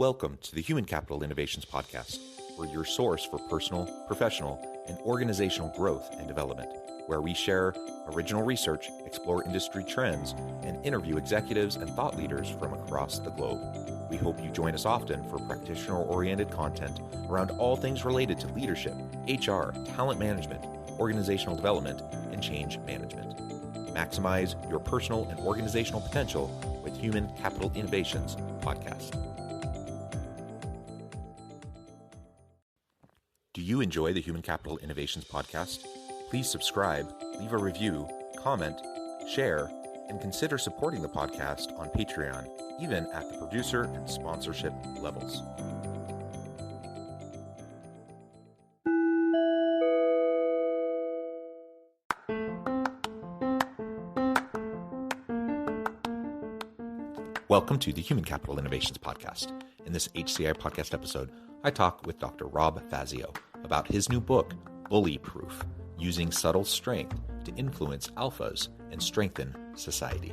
Welcome to the Human Capital Innovations Podcast. We're your source for personal, professional, and organizational growth and development, where we share original research, explore industry trends, and interview executives and thought leaders from across the globe. We hope you join us often for practitioner-oriented content around all things related to leadership, HR, talent management, organizational development, and change management. Maximize your personal and organizational potential with Human Capital Innovations Podcast. Do you enjoy the Human Capital Innovations Podcast? Please subscribe, leave a review, comment, share, and consider supporting the podcast on Patreon, even at the producer and sponsorship levels. Welcome to the Human Capital Innovations Podcast. In this HCI Podcast episode, I talk with Dr. Rob Fazio about his new book, BullyProof, Using Subtle Strength to Influence Alphas and Strengthen Society.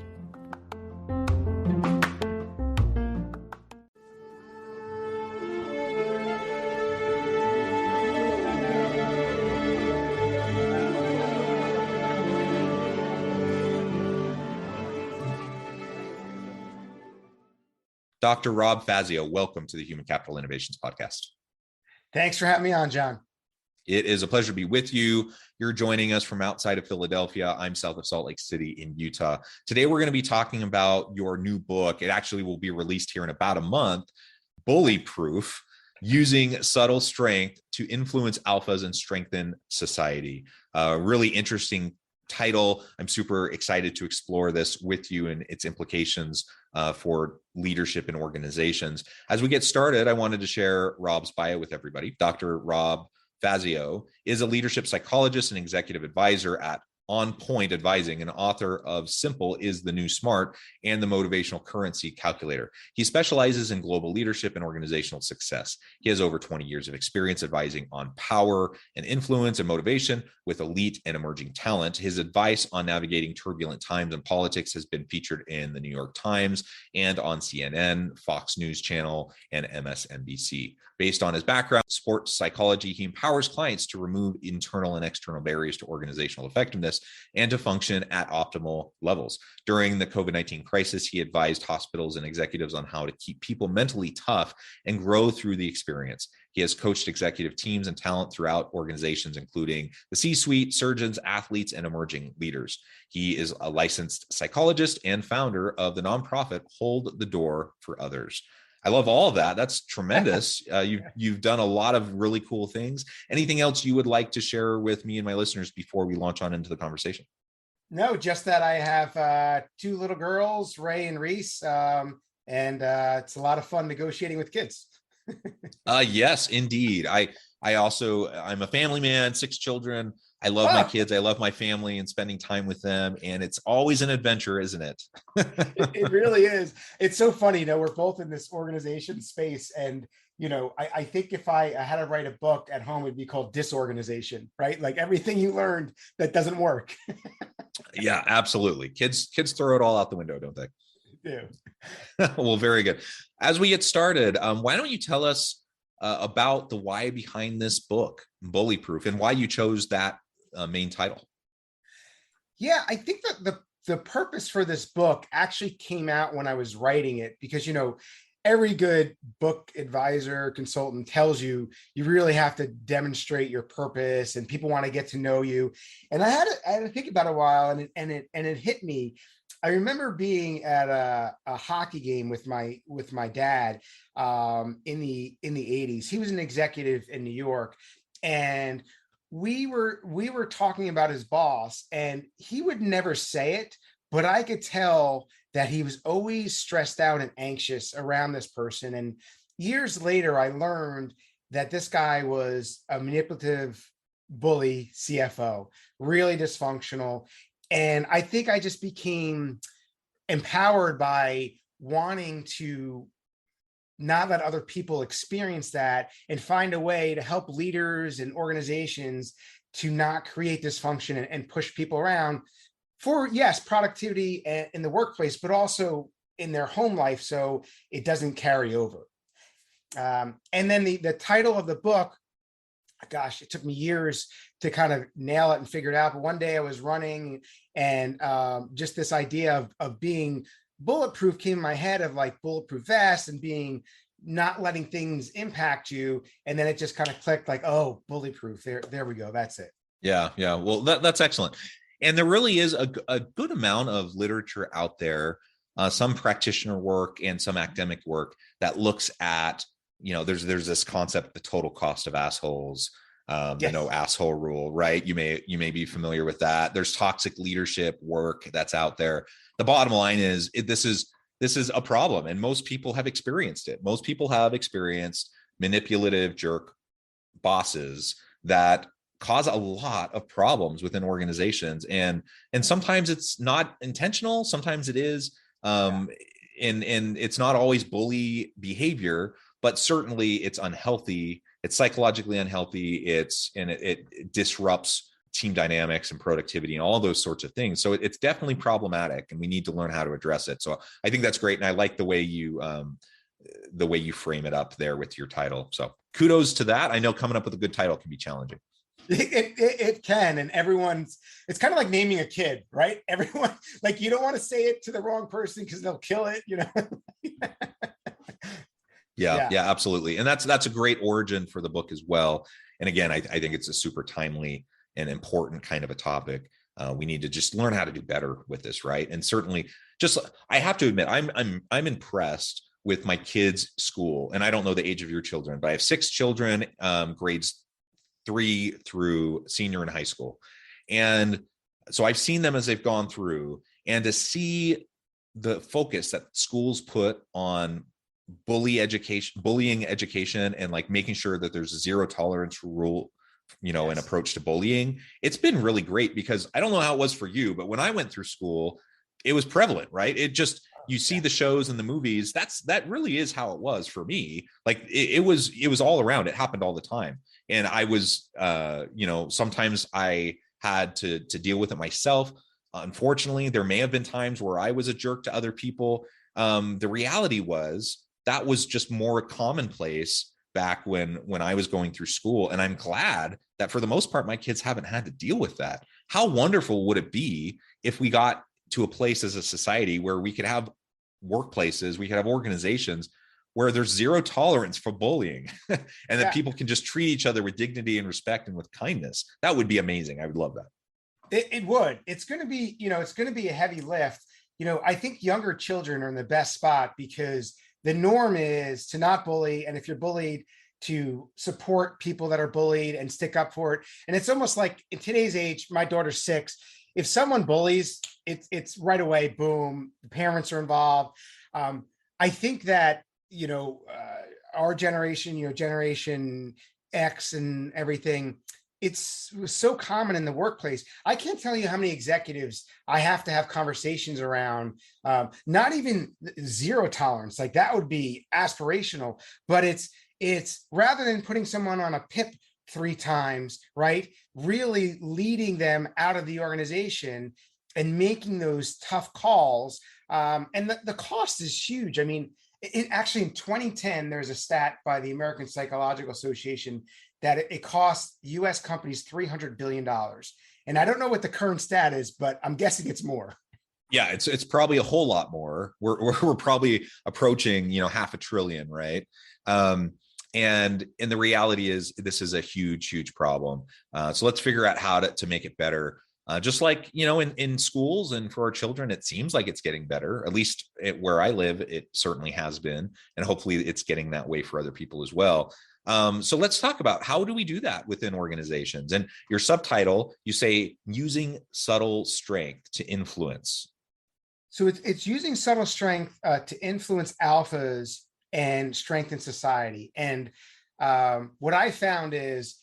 Dr. Rob Fazio, welcome to the Human Capital Innovations Podcast. Thanks for having me on, John. It is a pleasure to be with you. You're joining us from outside of Philadelphia. I'm south of Salt Lake City in Utah. Today, we're going to be talking about your new book. It actually will be released here in about a month, BullyProof, Using Subtle Strength to Influence Alphas and Strengthen Society. Really interesting title. I'm super excited to explore this with you and its implications for leadership in organizations. As we get started, I wanted to share Rob's bio with everybody. Dr. Rob Fazio is a leadership psychologist and executive advisor at On Point Advising, and author of Simple is the New Smart and the Motivational Currency Calculator. He specializes in global leadership and organizational success. He has over 20 years of experience advising on power and influence and motivation with elite and emerging talent. His advice on navigating turbulent times in politics has been featured in the New York Times and on CNN, Fox News Channel, and MSNBC. Based on his background, sports psychology, he empowers clients to remove internal and external barriers to organizational effectiveness and to function at optimal levels. During the COVID-19 crisis, he advised hospitals and executives on how to keep people mentally tough and grow through the experience. He has coached executive teams and talent throughout organizations, including the C-suite, surgeons, athletes, and emerging leaders. He is a licensed psychologist and founder of the nonprofit Hold the Door for Others. I love all of that. That's tremendous. You've done a lot of really cool things. Anything else you would like to share with me and my listeners before we launch on into the conversation? No, just that I have two little girls, Ray and Reese, and it's a lot of fun negotiating with kids. Yes, indeed. I'm a family man, 6 children. I love my kids. I love my family and spending time with them. And it's always an adventure, isn't it? It really is. It's so funny. We're both in this organization space. And, I think if I had to write a book at home, it'd be called Disorganization, right? Like everything you learned that doesn't work. Yeah, absolutely. Kids throw it all out the window, don't they? Yeah. Well, very good. As we get started, why don't you tell us about the why behind this book, BullyProof, and why you chose that main title? Yeah, I think that the purpose for this book actually came out when I was writing it, because, every good book advisor, consultant tells you really have to demonstrate your purpose and people want to get to know you. And I had to think about it a while, and it hit me. I remember being at a hockey game with my dad in the 80s. He was an executive in New York, and we were talking about his boss, and he would never say it, but I could tell that he was always stressed out and anxious around this person. And years later, I learned that this guy was a manipulative bully CFO, really dysfunctional. And I think I just became empowered by wanting to not let other people experience that and find a way to help leaders and organizations to not create dysfunction and push people around for, yes, productivity in the workplace, but also in their home life so it doesn't carry over. And then the title of the book, gosh, it took me years to kind of nail it and figure it out. But one day I was running and just this idea of being bulletproof came in my head, of like bulletproof vest and being not letting things impact you. And then it just kind of clicked, like, oh, bullyproof. There we go. That's it. Yeah. Well, that's excellent. And there really is a good amount of literature out there, some practitioner work and some academic work that looks at, there's this concept, the total cost of assholes, Yes. the no asshole rule, right? You may be familiar with that. There's toxic leadership work that's out there. The bottom line is this is a problem, and most people have experienced it. Most people have experienced manipulative jerk bosses that cause a lot of problems within organizations, and sometimes it's not intentional, sometimes it is, and it's not always bully behavior, but certainly it's unhealthy, it's psychologically unhealthy, it disrupts team dynamics and productivity and all those sorts of things. So it's definitely problematic, and we need to learn how to address it. So I think that's great, and I like the way you frame it up there with your title. So kudos to that. I know coming up with a good title can be challenging. It can, and it's kind of like naming a kid, right? Everyone, like, you don't want to say it to the wrong person because they'll kill it, Yeah, absolutely. And that's a great origin for the book as well. And again, I think it's a super timely and important kind of a topic. We need to just learn how to do better with this, right? And certainly, I have to admit, I'm impressed with my kids' school. And I don't know the age of your children, but I have 6 children, grades 3 through senior in high school. And so I've seen them as they've gone through, and to see the focus that schools put on bullying education, and like making sure that there's a zero tolerance rule, an approach to bullying. It's been really great, because I don't know how it was for you, but when I went through school, it was prevalent, right? It just, you see the shows and the movies, that really is how it was for me. Like it was all around. It happened all the time. And I was, sometimes I had to deal with it myself. Unfortunately, there may have been times where I was a jerk to other people. The reality was that was just more commonplace back when I was going through school. And I'm glad that for the most part, my kids haven't had to deal with that. How wonderful would it be if we got to a place as a society where we could have workplaces, we could have organizations where there's zero tolerance for bullying and that people can just treat each other with dignity and respect and with kindness? That would be amazing. I would love that. It would. It's going to be, it's going to be a heavy lift. I think younger children are in the best spot, because the norm is to not bully. And if you're bullied, to support people that are bullied and stick up for it. And it's almost like in today's age, my daughter's 6. If someone bullies, it's right away, boom, the parents are involved. I think that, our generation, Generation X and everything, it was so common in the workplace. I can't tell you how many executives I have to have conversations around, not even zero tolerance, like that would be aspirational, but it's rather than putting someone on a PIP 3 times, right? Really leading them out of the organization and making those tough calls. And the cost is huge. I mean, actually in 2010, there's a stat by the American Psychological Association that it costs US companies $300 billion. And I don't know what the current stat is, but I'm guessing it's more. Yeah, it's probably a whole lot more. We're probably approaching, $500 billion, right? And the reality is this is a huge problem. So let's figure out how to make it better. Just like, in schools and for our children, it seems like it's getting better. At least where I live, it certainly has been. And hopefully it's getting that way for other people as well. So let's talk about how do we do that within organizations? And your subtitle, you say using subtle strength to influence. So it's using subtle strength to influence alphas and strengthen society. And what I found is,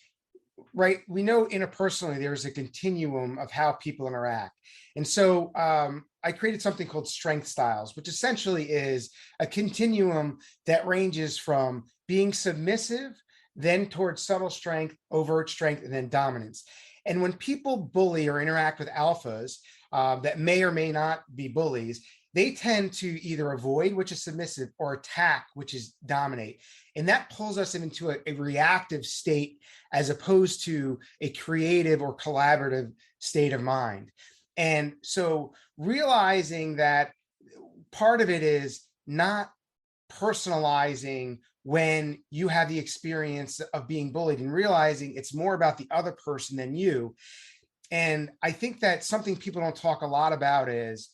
right, we know interpersonally there's a continuum of how people interact. And so I created something called strength styles, which essentially is a continuum that ranges from being submissive, then towards subtle strength, overt strength, and then dominance. And when people bully or interact with alphas that may or may not be bullies, they tend to either avoid, which is submissive, or attack, which is dominate. And that pulls us into a reactive state as opposed to a creative or collaborative state of mind. And so realizing that part of it is not personalizing when you have the experience of being bullied, and realizing it's more about the other person than you. And I think that something people don't talk a lot about is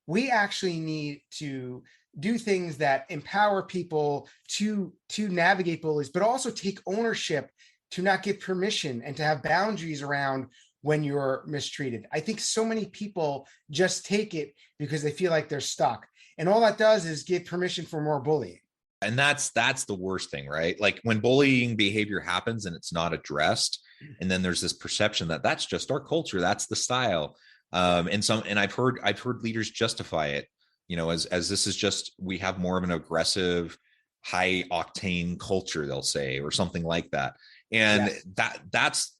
we actually need to do things that empower people to navigate bullies, but also take ownership to not give permission and to have boundaries around when you're mistreated. I think so many people just take it because they feel like they're stuck. And all that does is give permission for more bullying. And that's the worst thing, right? Like when bullying behavior happens and it's not addressed, and then there's this perception that that's just our culture, that's the style. And I've heard leaders justify it, as this is just, we have more of an aggressive, high octane culture, they'll say, or something like that. And yes, that's,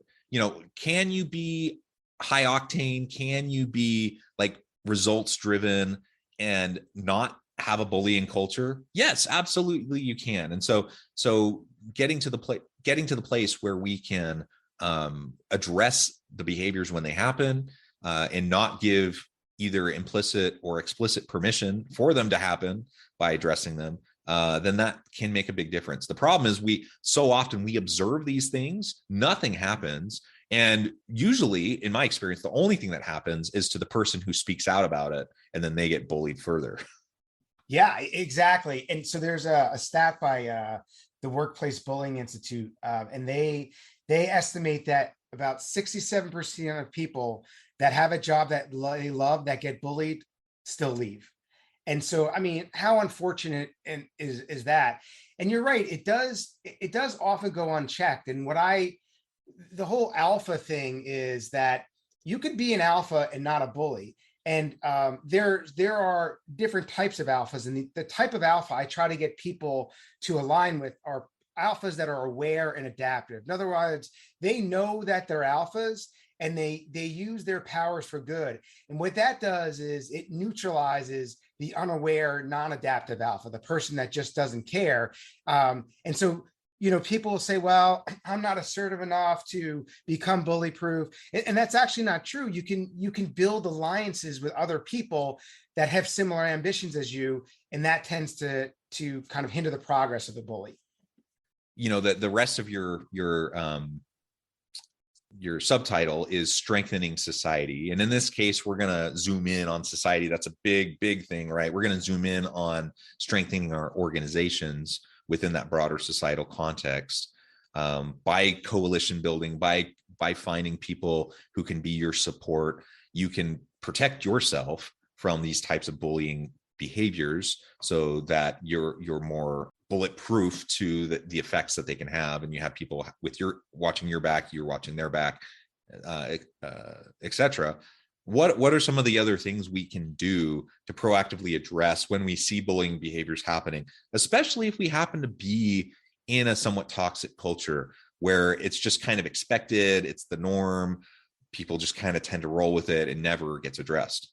can you be high octane? Can you be like results driven and not have a bullying culture? Yes, absolutely you can. And so getting to the place where we can address the behaviors when they happen, and not give either implicit or explicit permission for them to happen by addressing them, then that can make a big difference. The problem is we observe these things, nothing happens. And usually, in my experience, the only thing that happens is to the person who speaks out about it, and then they get bullied further. Yeah, exactly. And so there's a stat by the Workplace Bullying Institute, and they estimate that about 67% of people that have a job that they love that get bullied still leave. And so, I mean, how unfortunate is that? And you're right, it does often go unchecked. And the whole alpha thing is that you could be an alpha and not a bully. And there are different types of alphas, and the type of alpha I try to get people to align with are alphas that are aware and adaptive. In other words, they know that they're alphas, and they use their powers for good. And what that does is it neutralizes the unaware, non-adaptive alpha, the person that just doesn't care. And so, people will say, well, I'm not assertive enough to become bully-proof. And that's actually not true. You can build alliances with other people that have similar ambitions as you, and that tends to kind of hinder the progress of the bully. The rest of your subtitle is strengthening society. And in this case, we're going to zoom in on society. That's a big, big thing, right? We're going to zoom in on strengthening our organizations within that broader societal context, by coalition building, by finding people who can be your support. You can protect yourself from these types of bullying behaviors so that you're more bulletproof to the effects that they can have, and you have people with watching your back, you're watching their back, etc. What are some of the other things we can do to proactively address when we see bullying behaviors happening, especially if we happen to be in a somewhat toxic culture where it's just kind of expected, it's the norm, people just kind of tend to roll with it and never gets addressed?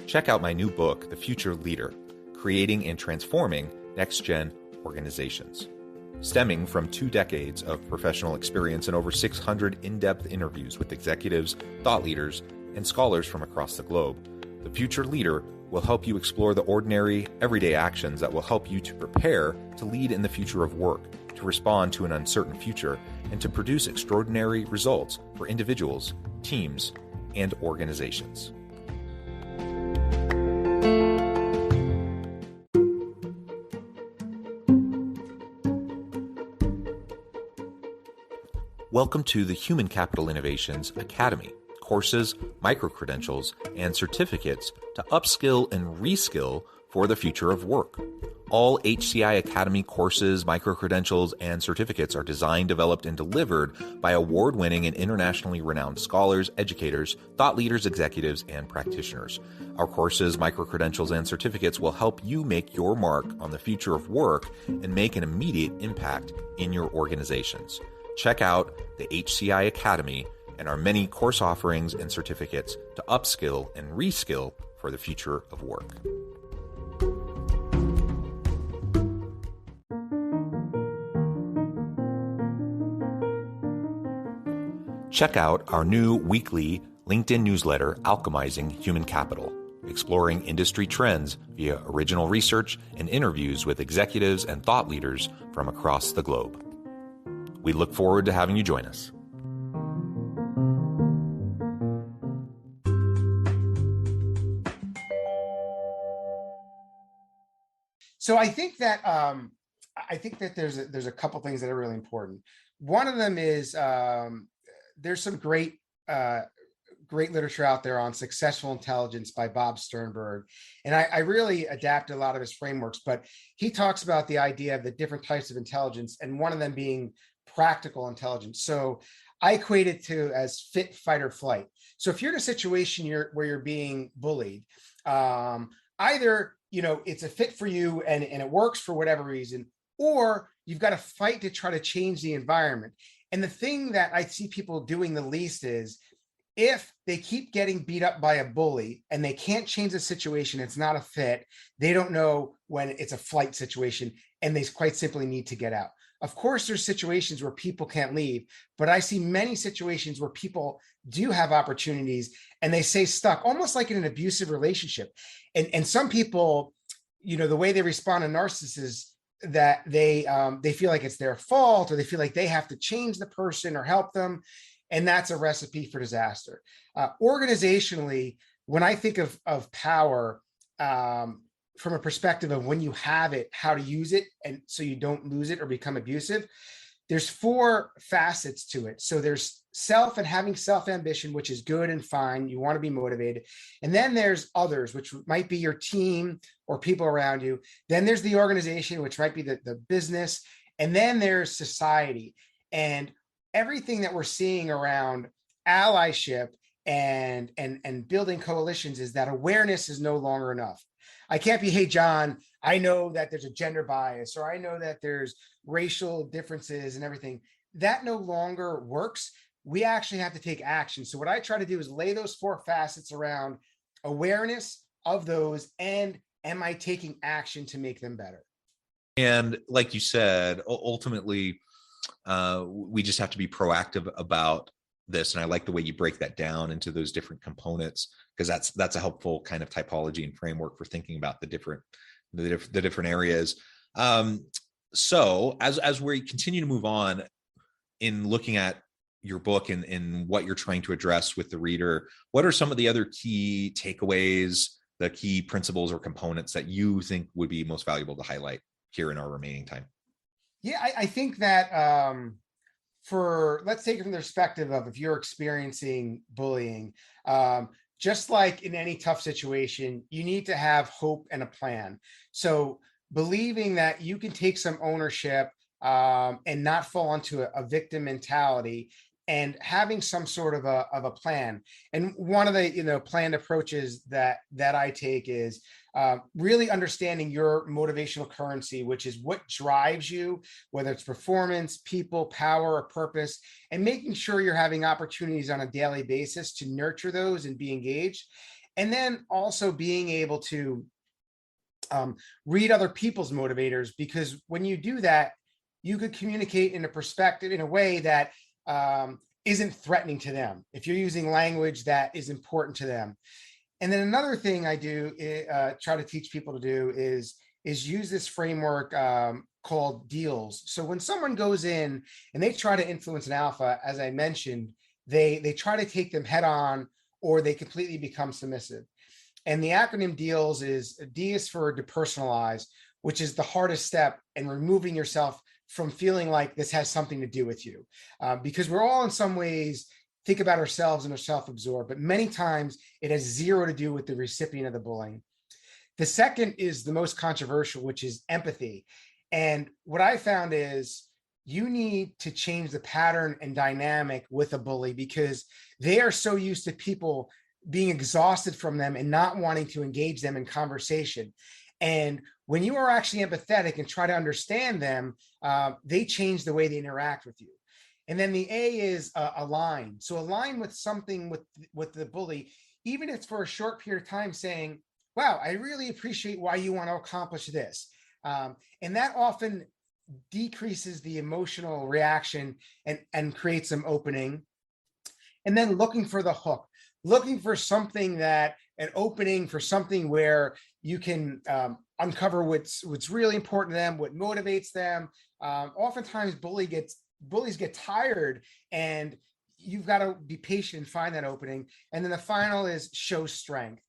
Check out my new book, The Future Leader, Creating and Transforming Next-Gen Organizations. Stemming from 2 decades of professional experience and over 600 in-depth interviews with executives, thought leaders, and scholars from across the globe, The Future Leader will help you explore the ordinary, everyday actions that will help you to prepare to lead in the future of work, to respond to an uncertain future, and to produce extraordinary results for individuals, teams, and organizations. Welcome to the Human Capital Innovations Academy. Courses, micro-credentials, and certificates to upskill and reskill for the future of work. All HCI Academy courses, micro-credentials, and certificates are designed, developed, and delivered by award-winning and internationally renowned scholars, educators, thought leaders, executives, and practitioners. Our courses, micro-credentials, and certificates will help you make your mark on the future of work and make an immediate impact in your organizations. Check out the HCI Academy and our many course offerings and certificates to upskill and reskill for the future of work. Check out our new weekly LinkedIn newsletter, Alchemizing Human Capital, exploring industry trends via original research and interviews with executives and thought leaders from across the globe. We look forward to having you join us. So I think that there's a couple things that are really important. One of them is there's some great literature out there on successful intelligence by Bob Sternberg. And I really adapt a lot of his frameworks, but he talks about the idea of the different types of intelligence, and one of them being practical intelligence. So I equate it to as fit, fight, or flight. So if you're in a situation where you're being bullied, either it's a fit for you and it works for whatever reason, or you've got to fight to try to change the environment. And the thing that I see people doing the least is, if they keep getting beat up by a bully and they can't change the situation, it's not a fit, they don't know when it's a flight situation, and they quite simply need to get out. Of course, there's situations where people can't leave, but I see many situations where people do have opportunities and they stay stuck, almost like in an abusive relationship. And some people, the way they respond to narcissists, that they feel like it's their fault, or they feel like they have to change the person or help them. And that's a recipe for disaster. Organizationally, when I think of power, from a perspective of when you have it, how to use it, and so you don't lose it or become abusive, there's 4 facets to it. So there's self and having self-ambition, which is good and fine. You want to be motivated. And then there's others, which might be your team or people around you. Then there's the organization, which might be the business. And then there's society. And everything that we're seeing around allyship and building coalitions is that awareness is no longer enough. I can't be, hey, John, I know that there's a gender bias, or I know that there's racial differences and everything. That no longer works. We actually have to take action. So what I try to do is lay those 4 facets around awareness of those, and am I taking action to make them better? And like you said, ultimately, we just have to be proactive about this. And I like the way you break that down into those different components, because that's a helpful kind of typology and framework for thinking about the different areas. So as we continue to move on in looking at your book and what you're trying to address with the reader, what are some of the other key takeaways, the key principles or components that you think would be most valuable to highlight here in our remaining time? Yeah, I think that let's take it from the perspective of, if you're experiencing bullying, just like in any tough situation, you need to have hope and a plan. So believing that you can take some ownership and not fall into a victim mentality, and having some sort of a plan. And one of the planned approaches that I take is really understanding your motivational currency, which is what drives you, whether it's performance, people, power, or purpose, and making sure you're having opportunities on a daily basis to nurture those and be engaged. And then also being able to read other people's motivators, because when you do that, you could communicate in a way that isn't threatening to them, if you're using language that is important to them. And then another thing I do try to teach people to do is use this framework called deals. So when someone goes in and they try to influence an alpha, as I mentioned, they try to take them head on, or they completely become submissive. And the acronym deals is D is for depersonalize, which is the hardest step in removing yourself from feeling like this has something to do with you. Because we're all in some ways think about ourselves and are self-absorbed, but many times it has zero to do with the recipient of the bullying. The second is the most controversial, which is empathy. And what I found is you need to change the pattern and dynamic with a bully, because they are so used to people being exhausted from them and not wanting to engage them in conversation. And when you are actually empathetic and try to understand them, they change the way they interact with you. And then the A is align. So align with something with the bully, even if it's for a short period of time, saying, wow, I really appreciate why you want to accomplish this. And that often decreases the emotional reaction and creates some opening. And then looking for the hook, looking for something that, an opening for something where you can uncover what's really important to them, what motivates them. Oftentimes bullies get tired, and you've got to be patient and find that opening. And then the final is show strength.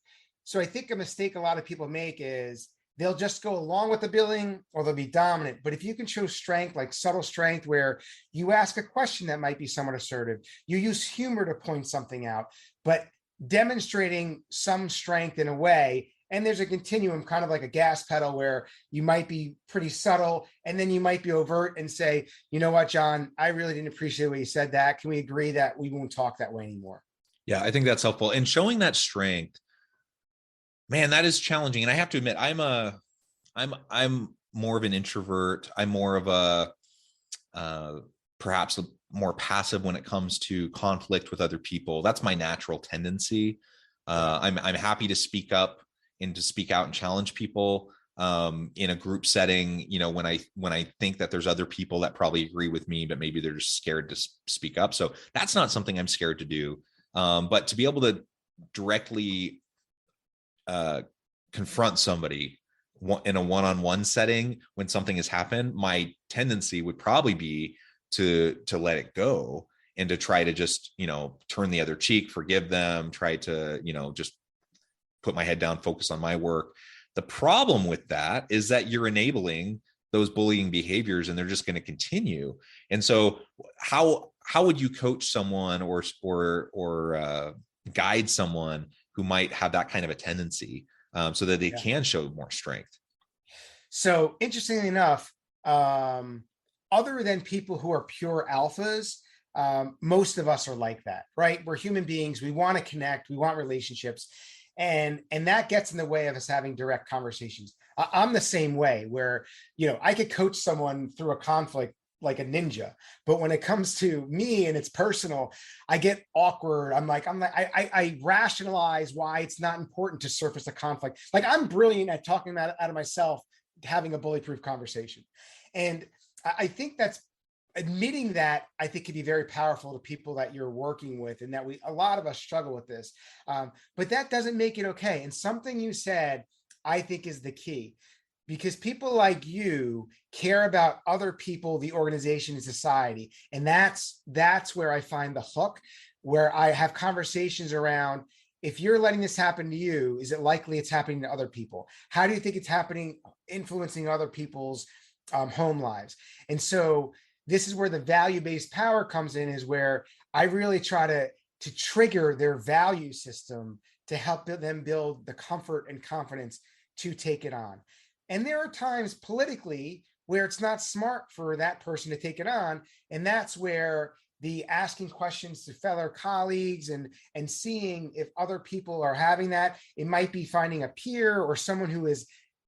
So I think a mistake a lot of people make is they'll just go along with the bullying, or they'll be dominant. But if you can show strength, like subtle strength, where you ask a question that might be somewhat assertive, you use humor to point something out, but demonstrating some strength in a way. And there's a continuum, kind of like a gas pedal, where you might be pretty subtle, and then you might be overt and say, you know what, John, I really didn't appreciate the way you said that. Can we agree that we won't talk that way anymore? Yeah, I think that's helpful. And showing that strength, man, that is challenging. And I have to admit, I'm more of an introvert. I'm more of a perhaps more passive when it comes to conflict with other people. That's my natural tendency. I'm happy to speak up and to speak out and challenge people in a group setting. You know, when I think that there's other people that probably agree with me, but maybe they're just scared to speak up. So that's not something I'm scared to do. But to be able to directly confront somebody in a one-on-one setting when something has happened, my tendency would probably be to let it go and to try to just, turn the other cheek, forgive them, try to, just put my head down, focus on my work. The problem with that is that you're enabling those bullying behaviors, and they're just going to continue. And so how would you coach someone or guide someone who might have that kind of a tendency so that they can show more strength? So interestingly enough, other than people who are pure alphas, most of us are like that, right? We're human beings. We want to connect. We want relationships. And that gets in the way of us having direct conversations. I'm the same way, where, I could coach someone through a conflict like a ninja, but when it comes to me and it's personal, I get awkward. I rationalize why it's not important to surface a conflict. Like, I'm brilliant at talking out of myself, having a bullyproof conversation. And I think that's admitting that, I think, can be very powerful to people that you're working with, and that a lot of us struggle with this. But that doesn't make it okay. And something you said, I think, is the key, because people like you care about other people, the organization, and society. And that's where I find the hook, where I have conversations around, if you're letting this happen to you, is it likely it's happening to other people? How do you think it's happening, influencing other people's home lives? And so this is where the value-based power comes in, is where I really try to trigger their value system to help them build the comfort and confidence to take it on. And there are times politically where it's not smart for that person to take it on. And that's where the asking questions to fellow colleagues and seeing if other people are having that, it might be finding a peer or someone who is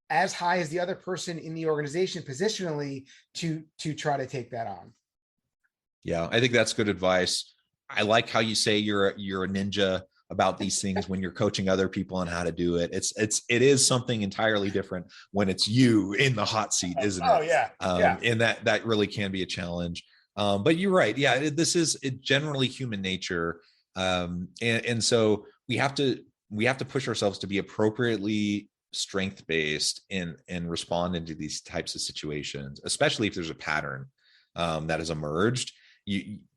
as high as the other person in the organization positionally to try to take that on. Yeah, I think that's good advice. I like how you say you're a ninja about these things when you're coaching other people on how to do it. It is something entirely different when it's you in the hot seat, isn't it? Oh yeah. And that really can be a challenge. But you're right. Yeah, this is generally human nature. And so we have to push ourselves to be appropriately strength-based and respond into these types of situations, especially if there's a pattern that has emerged.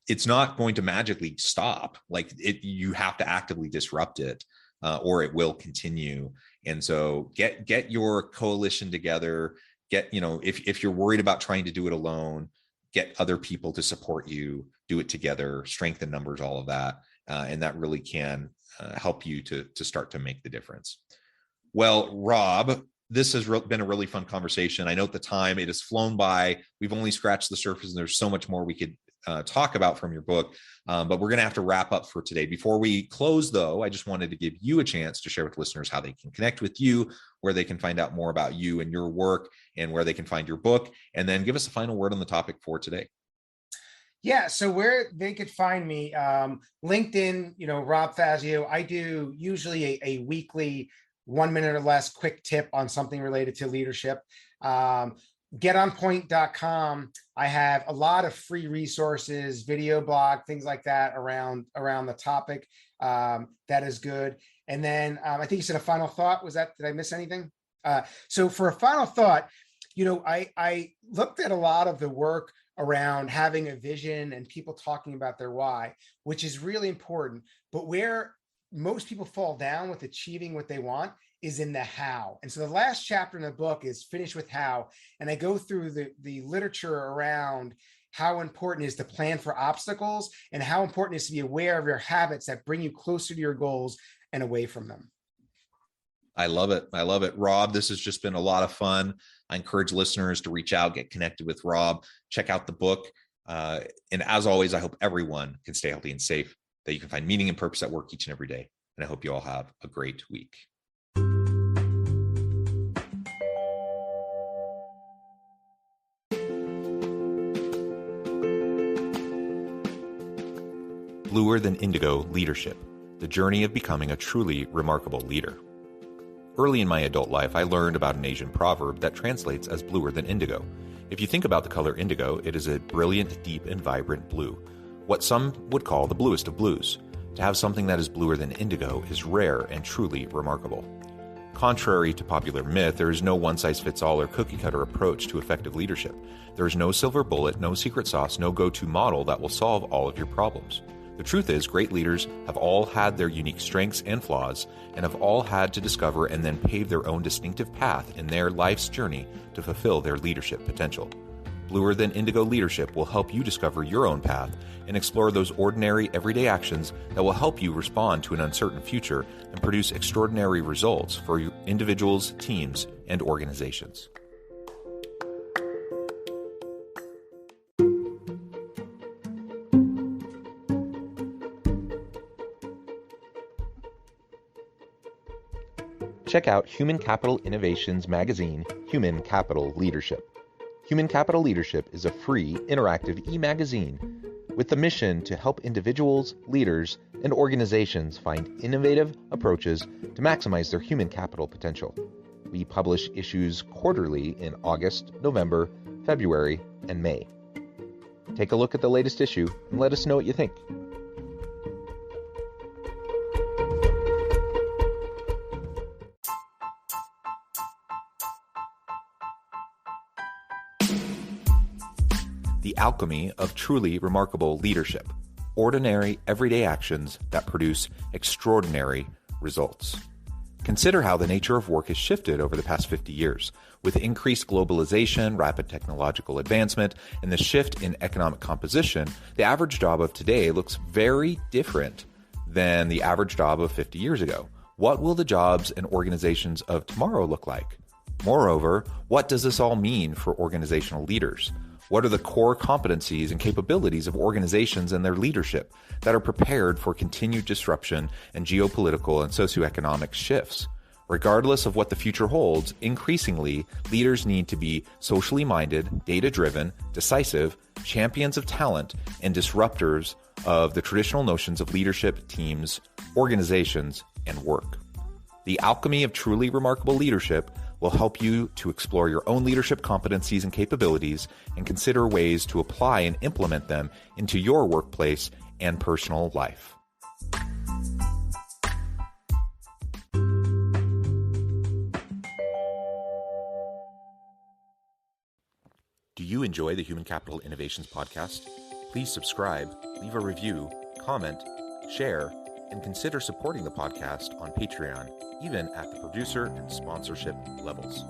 It's not going to magically stop. You have to actively disrupt it, or it will continue. And so get your coalition together. If you're worried about trying to do it alone, get other people to support you, do it together, strength in numbers, all of that. And that really can help you to start to make the difference. Well, Rob, this has been a really fun conversation. I know at the time it has flown by. We've only scratched the surface, and there's so much more we could talk about from your book. But we're going to have to wrap up for today. Before we close, though, I just wanted to give you a chance to share with listeners how they can connect with you, where they can find out more about you and your work, and where they can find your book. And then give us a final word on the topic for today. Yeah, so where they could find me, LinkedIn, Rob Fazio. I do usually a weekly 1 minute or less quick tip on something related to leadership. Getonpoint.com. I have a lot of free resources, video blog, things like that around the topic. That is good. And then I think you said a final thought. Did I miss anything? So for a final thought, I looked at a lot of the work around having a vision and people talking about their why, which is really important. But where most people fall down with achieving what they want is in the how. And so the last chapter in the book is Finish with How. And I go through the literature around how important it is to plan for obstacles and how important it is to be aware of your habits that bring you closer to your goals and away from them. I love it. I love it. Rob, this has just been a lot of fun. I encourage listeners to reach out, get connected with Rob, check out the book. And as always, I hope everyone can stay healthy and safe, that you can find meaning and purpose at work each and every day. And I hope you all have a great week. Bluer Than Indigo Leadership, the journey of becoming a truly remarkable leader. Early in my adult life, I learned about an Asian proverb that translates as bluer than indigo. If you think about the color indigo, it is a brilliant, deep, and vibrant blue, what some would call the bluest of blues. To have something that is bluer than indigo is rare and truly remarkable. Contrary to popular myth, there is no one-size-fits-all or cookie-cutter approach to effective leadership. There is no silver bullet, no secret sauce, no go-to model that will solve all of your problems. The truth is, great leaders have all had their unique strengths and flaws, and have all had to discover and then pave their own distinctive path in their life's journey to fulfill their leadership potential. Bluer Than Indigo Leadership will help you discover your own path and explore those ordinary, everyday actions that will help you respond to an uncertain future and produce extraordinary results for individuals, teams, and organizations. Check out Human Capital Innovations magazine, Human Capital Leadership. Human Capital Leadership is a free, interactive e-magazine with the mission to help individuals, leaders, and organizations find innovative approaches to maximize their human capital potential. We publish issues quarterly in August, November, February, and May. Take a look at the latest issue and let us know what you think. The Alchemy of Truly Remarkable Leadership. Ordinary, everyday actions that produce extraordinary results. Consider how the nature of work has shifted over the past 50 years. With increased globalization, rapid technological advancement, and the shift in economic composition, the average job of today looks very different than the average job of 50 years ago. What will the jobs and organizations of tomorrow look like? Moreover, what does this all mean for organizational leaders? What are the core competencies and capabilities of organizations and their leadership that are prepared for continued disruption and geopolitical and socioeconomic shifts? Regardless of what the future holds, increasingly, leaders need to be socially minded, data-driven, decisive, champions of talent, and disruptors of the traditional notions of leadership, teams, organizations, and work. The Alchemy of Truly Remarkable Leadership will help you to explore your own leadership competencies and capabilities and consider ways to apply and implement them into your workplace and personal life. Do you enjoy the Human Capital Innovations podcast? Please subscribe, leave a review, comment, share, and consider supporting the podcast on Patreon, even at the producer and sponsorship levels.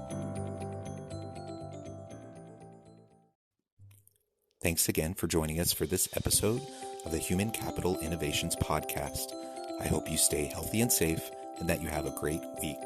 Thanks again for joining us for this episode of the Human Capital Innovations podcast. I hope you stay healthy and safe and that you have a great week.